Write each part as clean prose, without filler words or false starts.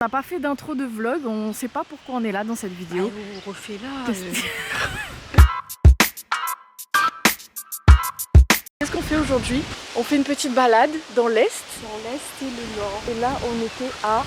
T'as pas fait d'intro de vlog, on sait pas pourquoi on est là dans cette vidéo. On refait là. Qu'est-ce qu'on fait aujourd'hui? On fait une petite balade dans l'est. Dans l'est et le nord. Et là on était à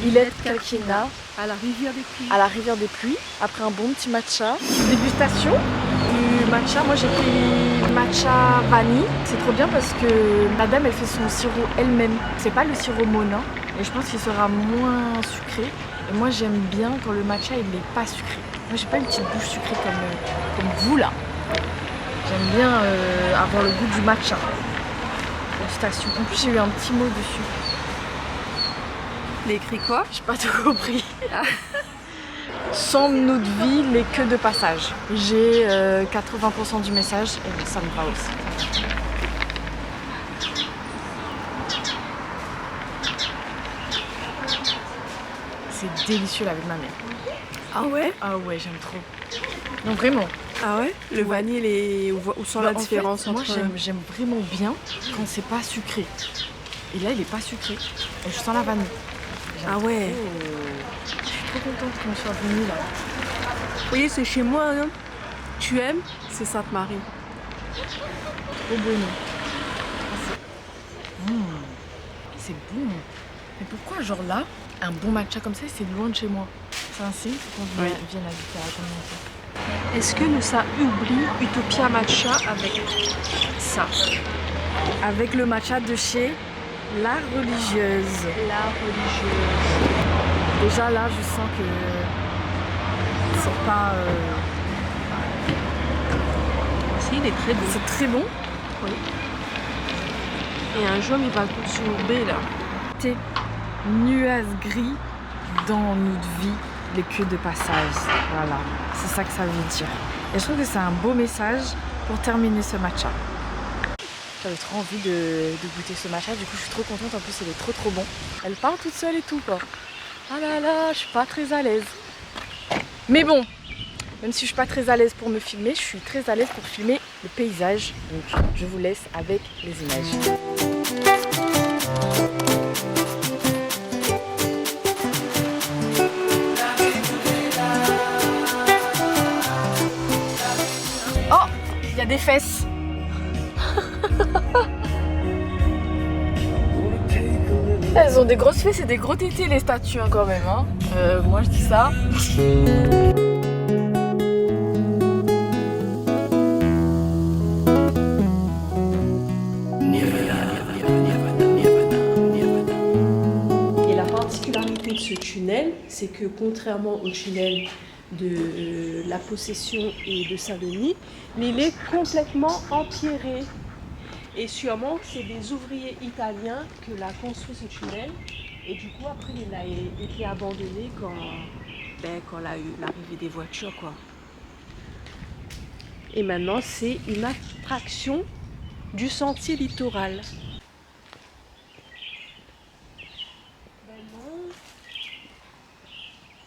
Ilhet-Kalkina, À la rivière des Puits. à la rivière des Puits, après un bon petit matcha. Dégustation du matcha, moi j'ai pris matcha vanille. C'est trop bien parce que madame elle fait son sirop elle-même. C'est pas le sirop Monin et je pense qu'il sera moins sucré. Et moi j'aime bien quand le matcha il n'est pas sucré. Moi j'ai pas une petite bouche sucrée comme vous là. J'aime bien avoir le goût du matcha. Dégustation. En plus j'ai eu un petit mot dessus. Il a écrit quoi? J'ai pas tout compris. Sans minutes de vie n'est que de passage. J'ai 80% du message et ça me va aussi. C'est délicieux là avec ma mère. Ah ouais? Ah ouais, j'aime trop. Non vraiment. Ah ouais? Le vanille, où sent la différence Moi entre... j'aime vraiment bien quand c'est pas sucré. Et là il est pas sucré. Et je sens la vanille. Ah ouais? Je suis trop contente qu'on soit venu là. Vous voyez, c'est chez moi, hein. Tu aimes? C'est Sainte-Marie. Trop bon. C'est bon. Mais pourquoi genre là, un bon matcha comme ça, c'est loin de chez moi? C'est un signe qu'on vienne habiter à la communauté. Est-ce que nous ça oublie Utopia Matcha avec ça? Avec le matcha de chez La Religieuse. La religieuse. Déjà là, je sens que c'est pas... Si, il est très bon. C'est très bon. Oui. Et un jour, il va consumer là. Thé, nuages gris dans notre vie, les queues de passage. Voilà, c'est ça que ça veut dire. Et je trouve que c'est un beau message pour terminer ce matcha. J'avais trop envie de goûter ce matcha, du coup je suis trop contente, en plus il est trop bon. Elle parle toute seule et tout quoi. Ah là là, je suis pas très à l'aise. Mais bon, même si je suis pas très à l'aise pour me filmer, je suis très à l'aise pour filmer le paysage. Donc je vous laisse avec les images. Oh, il y a des fesses. Elles ont des grosses fesses et des gros tétés les statues hein, quand même. Hein. Moi je dis ça. Et la particularité de ce tunnel, c'est que contrairement au tunnel de la Possession et de Saint-Denis, il est complètement empierré. Et sûrement, c'est des ouvriers italiens que l'a construit ce tunnel. Et du coup, après, il a été abandonné quand il y a eu l'arrivée des voitures, quoi. Et maintenant, c'est une attraction du sentier littoral.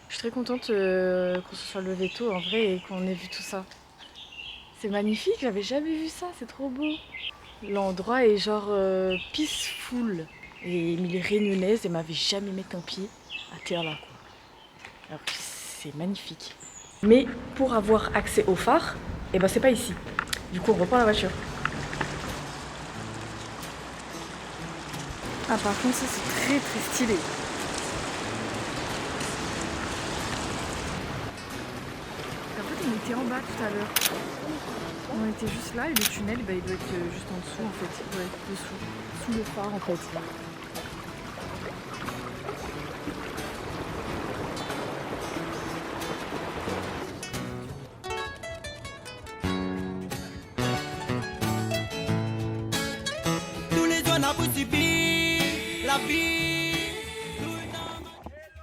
Je suis très contente qu'on se soit levé tôt en vrai et qu'on ait vu tout ça. C'est magnifique, j'avais jamais vu ça, c'est trop beau. L'endroit est genre peaceful. Et Émilie Réunionnaise, elle m'avait jamais mis un pied à terre là quoi. Alors que c'est magnifique. Mais pour avoir accès au phare, eh ben c'est pas ici. Du coup on reprend la voiture. Ah par contre ça c'est très stylé. En fait on était en bas tout à l'heure. On était juste là et le tunnel bah, il doit être juste en dessous en fait. Ouais, dessous. Sous le phare en fait.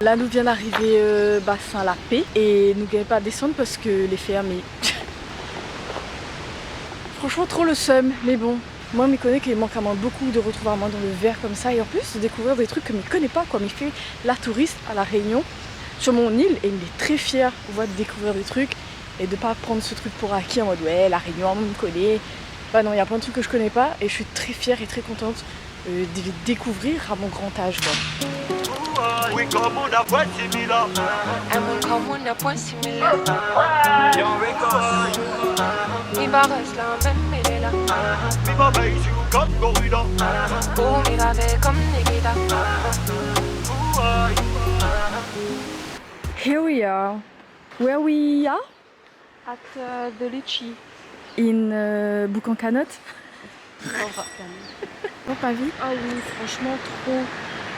Là nous vient d'arriver bassin La Paix et nous ne gagnons pas à descendre parce que les fermes franchement trop le seum, mais bon. Moi je me connais qu'il manque à moi beaucoup de retrouver moi dans le verre comme ça et en plus de découvrir des trucs que je ne connais pas quoi. Mais fait la touriste à La Réunion sur mon île et il est très fier de découvrir des trucs et de pas prendre ce truc pour acquis en mode ouais La Réunion on me connaît. Bah non, il y a plein de trucs que je connais pas et je suis très fière et très contente de les découvrir à mon grand âge quoi. Oui, comme on a voix similaire. Comme on a point similaire. Mi barres la même, mais elle est là. Mi ma veille sur comme gorilla. Oh, mi rave comme Nikita. Here we are. Where we are? At the Litchi. In Boucan-Canot. Dans ta vie? Ah oui, franchement, trop.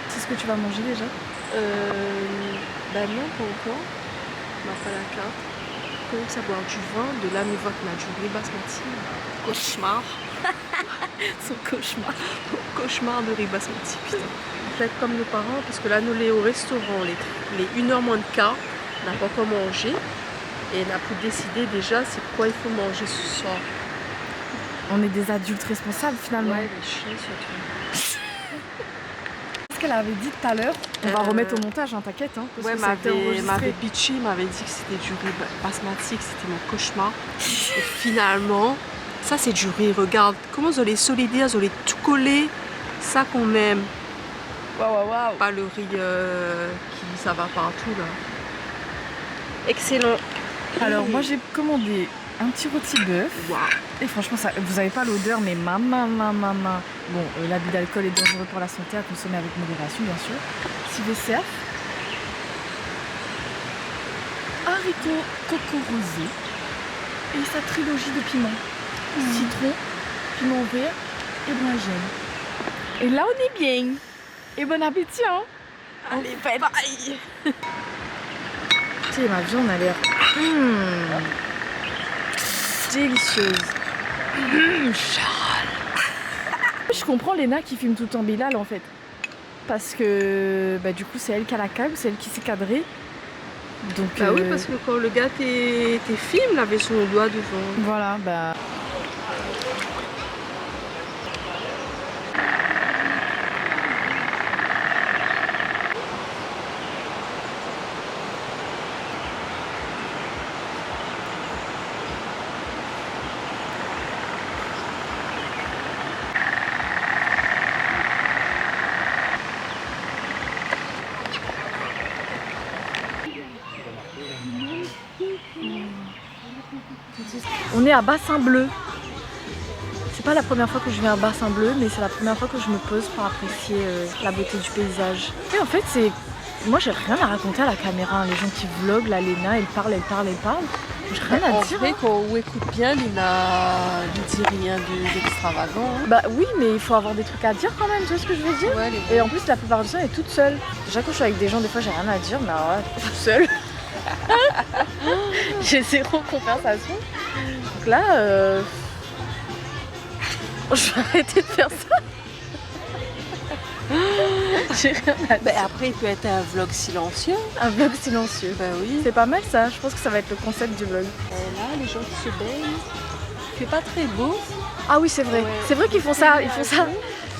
C'est ce que tu vas manger déjà? Ben non, pas encore. On n'a pas la carte. On commence à boire du vin. De là, mi voit qu'on a du riz basmati. Cauchemar. Son cauchemar. Cauchemar de riz basmati, putain. Faites comme nos parents, parce que là, nous, les au restaurant, les 1h moins de quart, on n'a pas encore mangé. Et on a pu décider déjà c'est quoi il faut manger ce soir. On est des adultes responsables finalement. Ouais, les chiens surtout. Ce qu'elle avait dit tout à l'heure, on va remettre au montage, hein, t'inquiète. Hein, parce Ouais, que ça a été enregistré. m'avait pitché, m'avait dit que c'était du riz basmati, que c'était mon cauchemar. Et finalement, ça c'est du riz, regarde. Comment ils ont les solidaires, ils ont les tout collés. Ça qu'on aime. Waouh. Pas le riz qui ça va partout là. Excellent. Alors moi j'ai commandé un petit rôti bœuf. Waouh. Et franchement, ça, vous n'avez pas l'odeur, mais maman. Bon, l'abus d'alcool est dangereux pour la santé, à consommer avec modération, bien sûr. Civet cerf, haricots coco rosé et sa trilogie de piments. Citron, piment vert et brinjel. Et là, on est bien. Et bon appétit, hein. Allez, bye. Tu sais, ma viande a l'air délicieuse. Je comprends Léna qui filme tout le temps Bilal en fait. Parce que bah, du coup c'est elle qui a la cam, c'est elle qui s'est cadrée. Donc, Bah oui, parce que quand le gars t'es film, il avait son doigt devant. Voilà, bah. On est à Bassin Bleu. C'est pas la première fois que je viens à Bassin Bleu, mais c'est la première fois que je me pose pour apprécier la beauté du paysage. Et en fait, c'est... Moi, j'ai rien à raconter à la caméra. Les gens qui vloguent, la Léna, elle parle. J'ai rien à dire. En vrai, quand on écoute bien, Lina ne dit rien d'extravagant. Hein. Bah oui, mais il faut avoir des trucs à dire quand même, tu vois ce que je veux dire? Ouais, Et en plus, la plupart du temps, elle est toute seule. Déjà, quand je suis avec des gens, des fois, j'ai rien à dire, mais alors là, toute seule. J'ai zéro conversation. Donc là, je vais arrêter de faire ça. J'ai rien à dire. Bah, après, il peut être un vlog silencieux. Un vlog silencieux. Bah oui. C'est pas mal ça, je pense que ça va être le concept du vlog. Et là, les gens qui se baignent, il fait pas très beau. Ah oui, c'est vrai. Ouais. C'est vrai qu'ils font ça,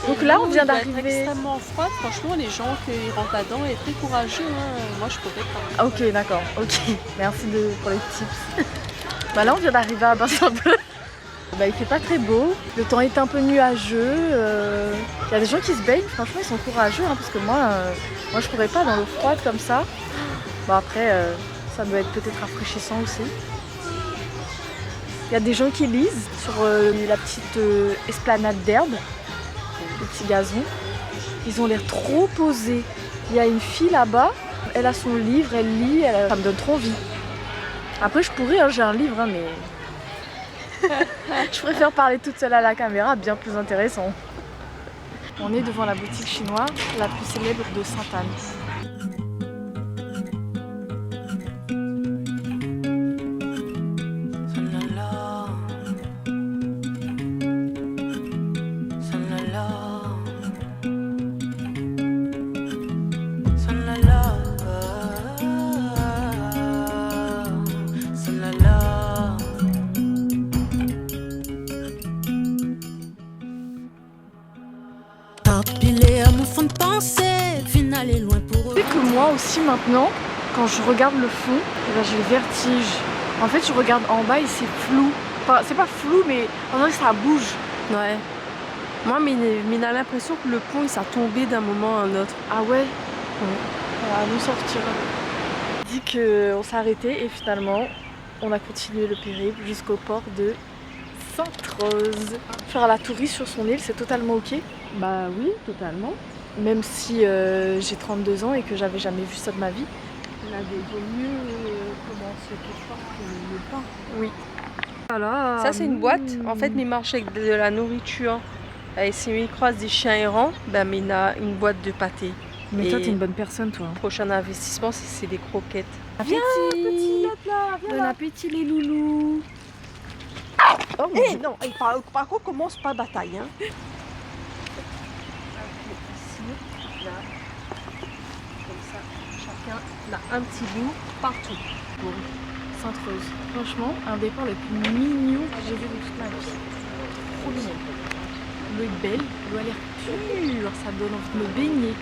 Donc là, on vient Il doit être d'arriver. extrêmement froid. Franchement, les gens qui rentrent là-dedans sont très courageux. Hein. Moi, je pourrais pas. Ah, ok, d'accord. Ok, merci pour les tips. Bah là, on vient d'arriver à Bassin Bleu. Bah, il fait pas très beau. Le temps est un peu nuageux. Il y a des gens qui se baignent. Franchement, ils sont courageux, hein, parce que moi, je pourrais pas dans l'eau froide comme ça. Bon après, ça doit être peut-être rafraîchissant aussi. Il y a des gens qui lisent sur la petite esplanade d'herbe, le petit gazon. Ils ont l'air trop posés. Il y a une fille là-bas, elle a son livre, elle lit, ça me donne trop envie. Après je pourrais, hein, j'ai un livre, hein, mais je préfère parler toute seule à la caméra, bien plus intéressant. On est devant la boutique chinoise la plus célèbre de Sainte-Anne. Tu sais que moi aussi maintenant, quand je regarde le fond, eh ben, j'ai le vertige. En fait, je regarde en bas et c'est flou. Enfin, c'est pas flou, mais on dirait que ça bouge. Ouais. Moi, mais il a l'impression que le pont, il s'est tombé d'un moment à un autre. Ah ouais? On va nous sortir. On dit qu'on s'est arrêté et finalement on a continué le périple jusqu'au port de Sainte-Rose. Faire la touriste sur son île, c'est totalement ok. Bah oui, totalement. Même si j'ai 32 ans et que j'avais jamais vu ça de ma vie. Il vaut mieux commencer quelque part que le pain. Oui. Voilà. Ça, c'est une boîte. En fait, il marche avec de la nourriture. Et s'il croise des chiens errants, ben, il a une boîte de pâté. Mais toi, Et t'es une bonne personne, toi. prochain investissement, c'est des croquettes. Viens, petit là, bon appétit les loulous. Oh, non, par contre, commence pas bataille. Hein. Ici, là, comme ça, chacun a un petit bout partout. Bon, Sainte-Rose. Franchement, un départ le plus mignon que j'ai vu de toute ma vie. Trop mignon. L'eau est belle, l'eau a l'air pure, ça donne envie de me baigner.